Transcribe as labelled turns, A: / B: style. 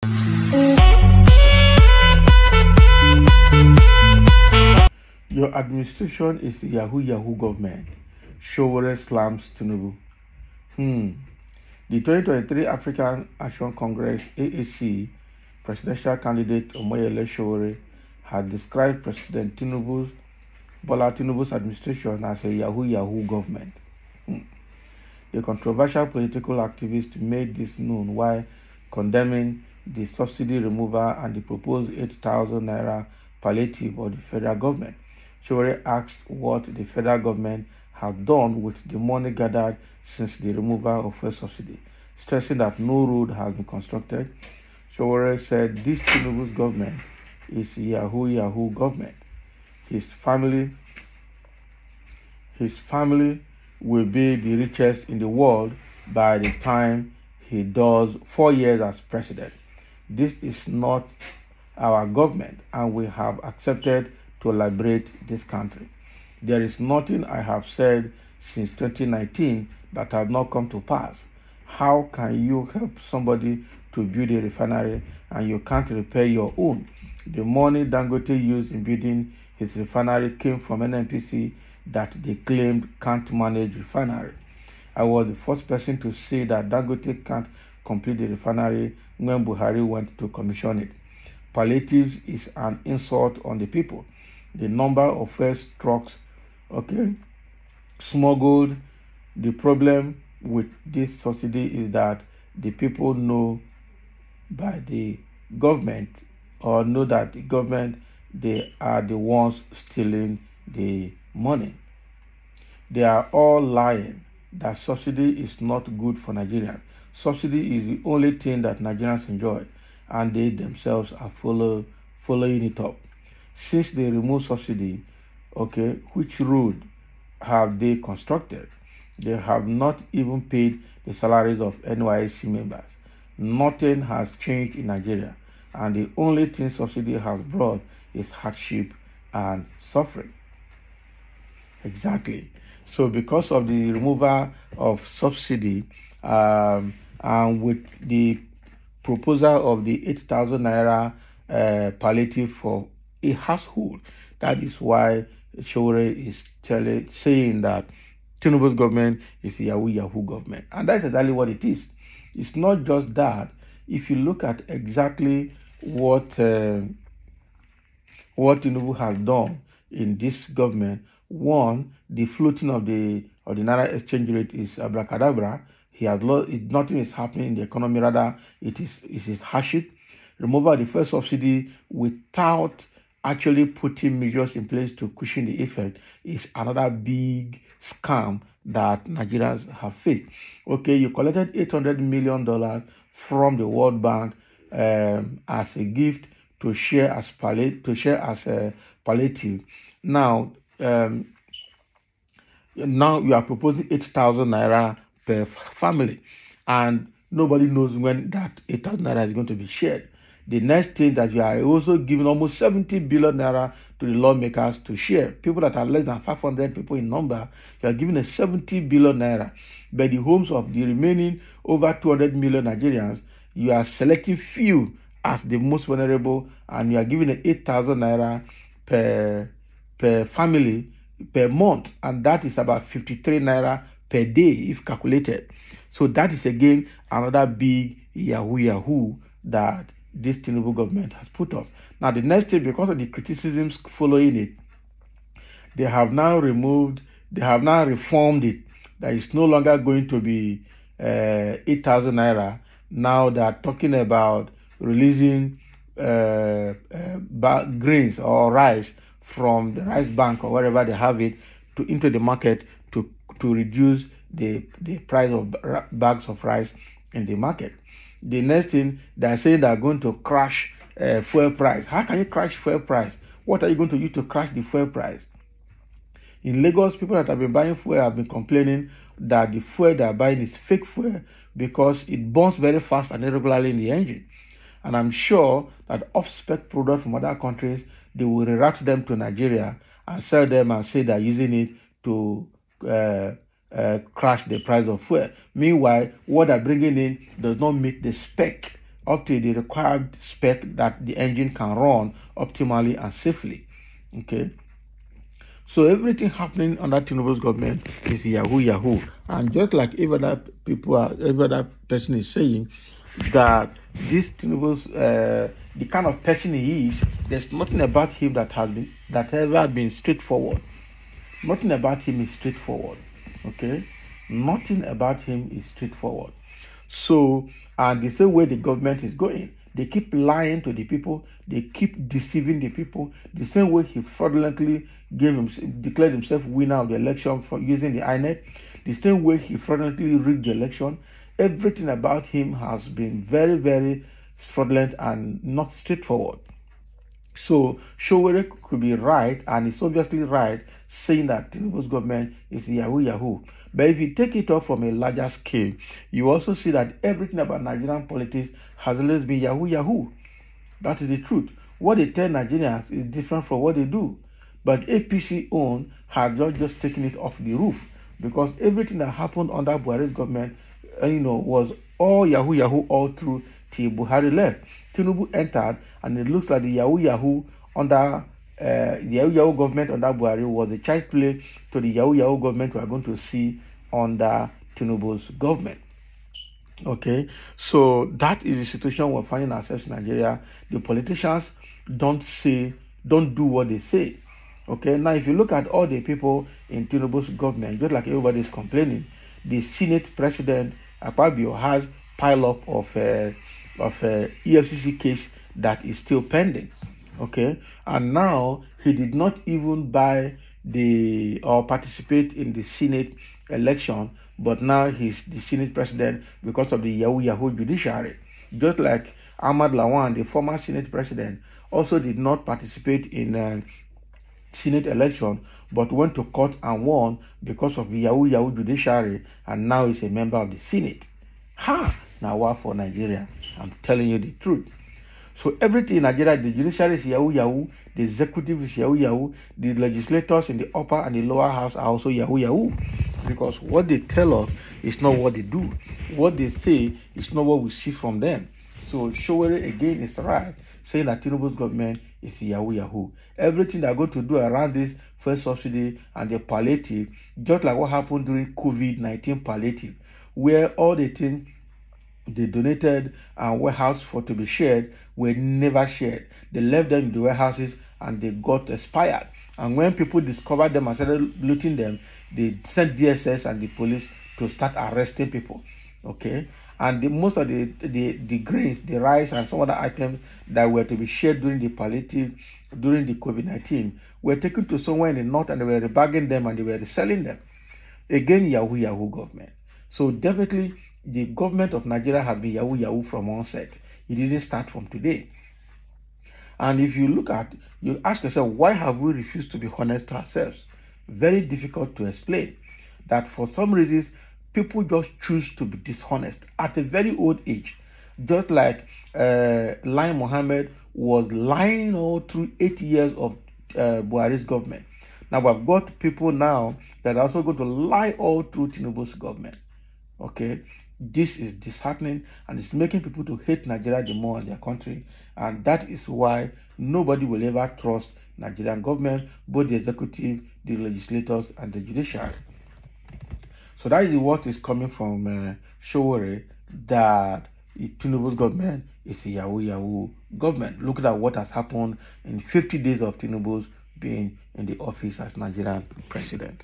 A: Your administration is a Yahoo government. Sowore slams Tinubu. The 2023 African Action Congress AAC presidential candidate Omoyele Sowore had described President Bola Tinubu's administration as a Yahoo government. The controversial political activist made this known while condemning the subsidy removal and the proposed 8,000 naira palliative of the federal government. Sowore asked what the federal government have done with the money gathered since the removal of fuel subsidy, stressing that no road has been constructed. Sowore said this Tinubu's government is Yahoo government. His family will be the richest in the world by the time he does 4 years as president. This is not our government, and we have accepted to liberate this country. There is nothing I have said since 2019 that has not come to pass. How can you help somebody to build a refinery and you can't repair your own? The money Dangote used in building his refinery came from NNPC that they claimed can't manage refinery. I was the first person to say that Dangote can't complete the refinery when Buhari went to commission it. Parliatives is an insult on the people. The number of first trucks, smuggled. The problem with this subsidy is that the people know by the government or know that the government, they are the ones stealing the money. They are all lying that subsidy is not good for Nigerians. Subsidy is the only thing that Nigerians enjoy, and they themselves are following it up. Since they removed subsidy, which road have they constructed? They have not even paid the salaries of NYSC members. Nothing has changed in Nigeria, and the only thing subsidy has brought is hardship and suffering. Exactly. So because of the removal of subsidy and with the proposal of the 8,000 naira palliative for a household, that is why Sowore is saying that Tinubu's government is a Yahoo government. And that's exactly what it is. It's not just that. If you look at exactly what Tinubu has done in this government, one, the floating of the Naira exchange rate is abracadabra. He has lost it, nothing is happening in the economy, rather it is hardship. Removal of the first subsidy without actually putting measures in place to cushion the effect is another big scam that Nigerians have faced. You collected $800 million from the World Bank as a gift to share as a palliative. Now you are proposing 8,000 naira per family, and nobody knows when that 8,000 naira is going to be shared. The next thing that you are also giving almost 70 billion naira to the lawmakers to share. People that are less than 500 people in number, you are giving a 70 billion naira. But the homes of the remaining over 200 million Nigerians, you are selecting few as the most vulnerable, and you are giving 8,000 naira per family per month, and that is about 53 naira per day if calculated. So that is again another big Yahoo that this Tinubu government has put us. Now the next thing, because of the criticisms following it, they have now reformed it. That it's no longer going to be 8,000 naira. Now they are talking about releasing grains or rice from the rice bank or wherever they have it into the market to reduce the price of bags of rice in the market. The next thing, they are saying they are going to crash fuel price. How can you crash fuel price? What are you going to use to crash the fuel price? In Lagos, people that have been buying fuel have been complaining that the fuel they are buying is fake fuel because it burns very fast and irregularly in the engine. And I'm sure that off-spec products from other countries, they will reroute them to Nigeria and sell them and say they're using it to crash the price of fuel. Meanwhile, what they're bringing in does not meet the spec up to the required spec that the engine can run optimally and safely. Okay. So everything happening under Tinubu's government is Yahoo Yahoo. And just like every other person is saying, that this Tinubu's the kind of person he is, there's nothing about him that has ever been straightforward. Nothing about him is straightforward. Okay? Nothing about him is straightforward. So, and the same way the government is going, they keep lying to the people, they keep deceiving the people, the same way he fraudulently declared himself winner of the election for using the INET, the same way he fraudulently rigged the election. Everything about him has been very, very fraudulent and not straightforward. So Sowore could be right, and it's obviously right, saying that Tinubu's government is Yahoo Yahoo. But if you take it off from a larger scale, you also see that everything about Nigerian politics has always been Yahoo Yahoo. That is the truth. What they tell Nigerians is different from what they do. But APC own has just taken it off the roof, because everything that happened under Buhari's government, was all Yahoo Yahoo all through till Buhari left. Tinubu entered, and it looks like the Yahoo Yahoo under the Yahoo Yahoo government under Buhari was a child's play to the Yahoo Yahoo government we are going to see under Tinubu's government. Okay, so that is the situation we're finding ourselves in Nigeria. The politicians don't do what they say. Okay, now if you look at all the people in Tinubu's government, just like everybody is complaining, the Senate President Akpabio has pile up of EFCC case that is still pending. Okay, and now he did not even buy or participate in the Senate election, but now he's the Senate President because of the Yahoo Yahoo judiciary. Just like Ahmad Lawan, the former Senate President, also did not participate in Senate election, but went to court and won because of the Yahoo Yahoo judiciary, and now is a member of the Senate. Now what for Nigeria? I'm telling you the truth. So everything in Nigeria, the judiciary is Yahoo Yahoo, the executive is Yahoo Yahoo, the legislators in the upper and the lower house are also Yahoo Yahoo, because what they tell us is not what they do. What they say is not what we see from them. So Sowore again is right, saying that Tinubu's government is Yahoo Yahoo. Everything they're going to do around this first subsidy and the palliative, just like what happened during COVID-19 palliative, where all the things they donated and warehouse for to be shared were never shared. They left them in the warehouses and they got expired. And when people discovered them and started looting them, they sent DSS and the police to start arresting people. Okay, and most of the grains, the rice, and some other items that were to be shared during the palliative, during the COVID-19, were taken to somewhere in the north, and they were rebagging them and they were reselling them. Again, Yahoo Yahoo government. So definitely, the government of Nigeria has been Yahoo Yahoo from onset. It didn't start from today. And if you ask yourself, why have we refused to be honest to ourselves? Very difficult to explain. That for some reasons, people just choose to be dishonest at a very old age. Just like Lai Mohammed was lying all through 8 years of Buhari's government. Now we've got people now that are also going to lie all through Tinubu's government. Okay, this is disheartening, and it's making people to hate Nigeria the more in their country, and that is why nobody will ever trust Nigerian government, both the executive, the legislators, and the judiciary. So that is what is coming from Sowore, that Tinubu's government is a Yahoo Yahoo government. Look at what has happened in 50 days of Tinubu's being in the office as Nigerian president.